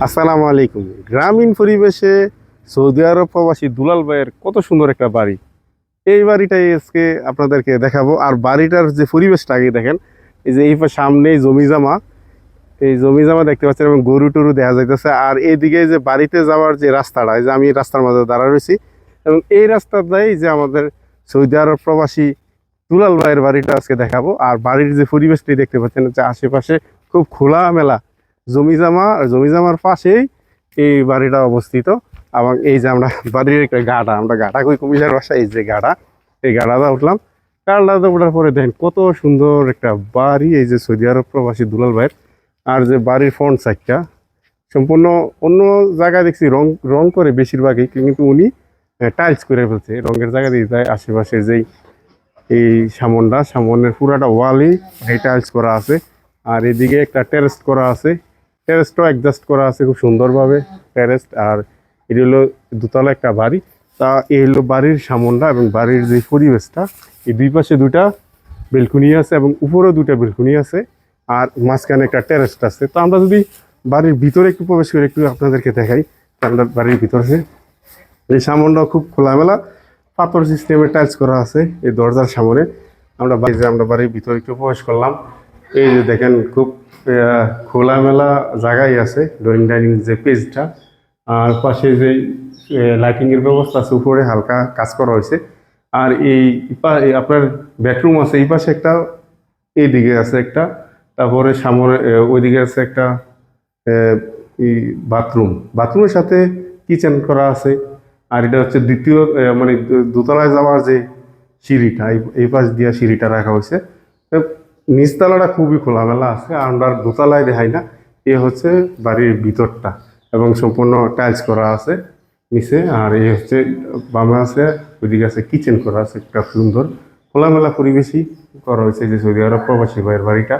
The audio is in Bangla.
আসসালামু আলাইকুম। গ্রামীণ পরিবেশে সৌদি আরব প্রবাসী দুলাল ভাইয়ের কত সুন্দর একটা বাড়ি। এই বাড়িটাই আজকে আপনাদেরকে দেখাবো। আর বাড়িটার যে পরিবেশটা আগে দেখেন, এই যে সামনেই জমি জমা, এই জমি জমা দেখতে পাচ্ছেন এবং গরু টরু দেখা যাইতেছে। আর এইদিকে যে বাড়িতে যাওয়ার যে রাস্তাটা, এই যে আমি রাস্তার মাঝে দাঁড়া রয়েছি এবং এই রাস্তাটাই যে আমাদের সৌদি আরব প্রবাসী দুলাল ভাইয়ের বাড়িটা আজকে দেখাবো। আর বাড়ির যে পরিবেশটি দেখতে পাচ্ছেন যে আশেপাশে খুব খোলামেলা জমিজমা, আর জমিজমার পাশেই এই বাড়িটা অবস্থিত। এবং এই যে আমরা বাড়ির একটা গাড়া, আমরা গাড়া কই কুমিল্লার বাসা, এই যে গাড়া, এই গাড়াটা উঠলাম। গাড়াটা ওঠার পরে দেখেন কত সুন্দর একটা বাড়ি, এই যে সৌদি আরব প্রবাসী দুলাল ভাইয়ের। আর যে বাড়ির ফ্রন্ট সাইডটা সম্পূর্ণ অন্য জায়গায় দেখছি রং রং করে বেশিরভাগই, কিন্তু উনি টাইলস করে ফেলছে। রঙের জায়গা দিয়ে যায় আশেপাশে যেই এই সামনের পুরাটা ওয়ালই এই টাইলস করা আছে। আর এদিকে একটা টেরেস করা আছে, টেরেসটাও অ্যাডজাস্ট করা আছে খুব সুন্দরভাবে টেরেস। আর এটি হলো দোতলা একটা বাড়ি। তা এই হলো বাড়ির সামনটা এবং বাড়ির যে পরিবেশটা, এই দুই পাশে দুটা বেলকুনি আছে এবং উপরেও দুটা বেলকুনি আছে। আর মাঝখানে একটা টেরেস আছে। তো আমরা যদি বাড়ির ভিতরে একটু প্রবেশ করে একটু আপনাদেরকে দেখাই, আমরা বাড়ির ভিতরে এই সামনটাও খুব খোলামেলা, পাথর সিস্টেমে টাইলস করা আছে এই দরজার সামনে। আমরা বাড়ির ভিতরে একটু প্রবেশ করলাম। এই যে দেখেন খুব খোলামেলা জায়গায় আছে ড্রয়িং ডাইনিং যে পেজটা। আর পাশে যে লাইটিং এর ব্যবস্থা আছে, উপরে হালকা কাজ করা হয়েছে। আর এই আপনার বেডরুম আছে এই পাশে একটা, এইদিকে আছে একটা, তারপরে সামনে ওইদিকে আছে একটা এই বাথরুমের সাথে কিচেন করা আছে। আর এটা হচ্ছে দ্বিতীয় মানে দোতলায় যাওয়ার যে সিঁড়িটা, এই পাশ দিয়ে সিঁড়িটা রাখা হয়েছে। নিচতলাটা খুবই খোলামেলা আছে, আর আমরা দোতলায় দেখাই না। এ হচ্ছে বাড়ির ভিতরটা এবং সম্পূর্ণ টাইলস করা আছে নিচে। আর এই হচ্ছে বামে আছে, ওইদিকে আছে কিচেন করা আছে একটা সুন্দর খোলামেলা পরিবেশই করা হয়েছে যে সৌদি আরব প্রবাসী ভাইয়ের বাড়িটা।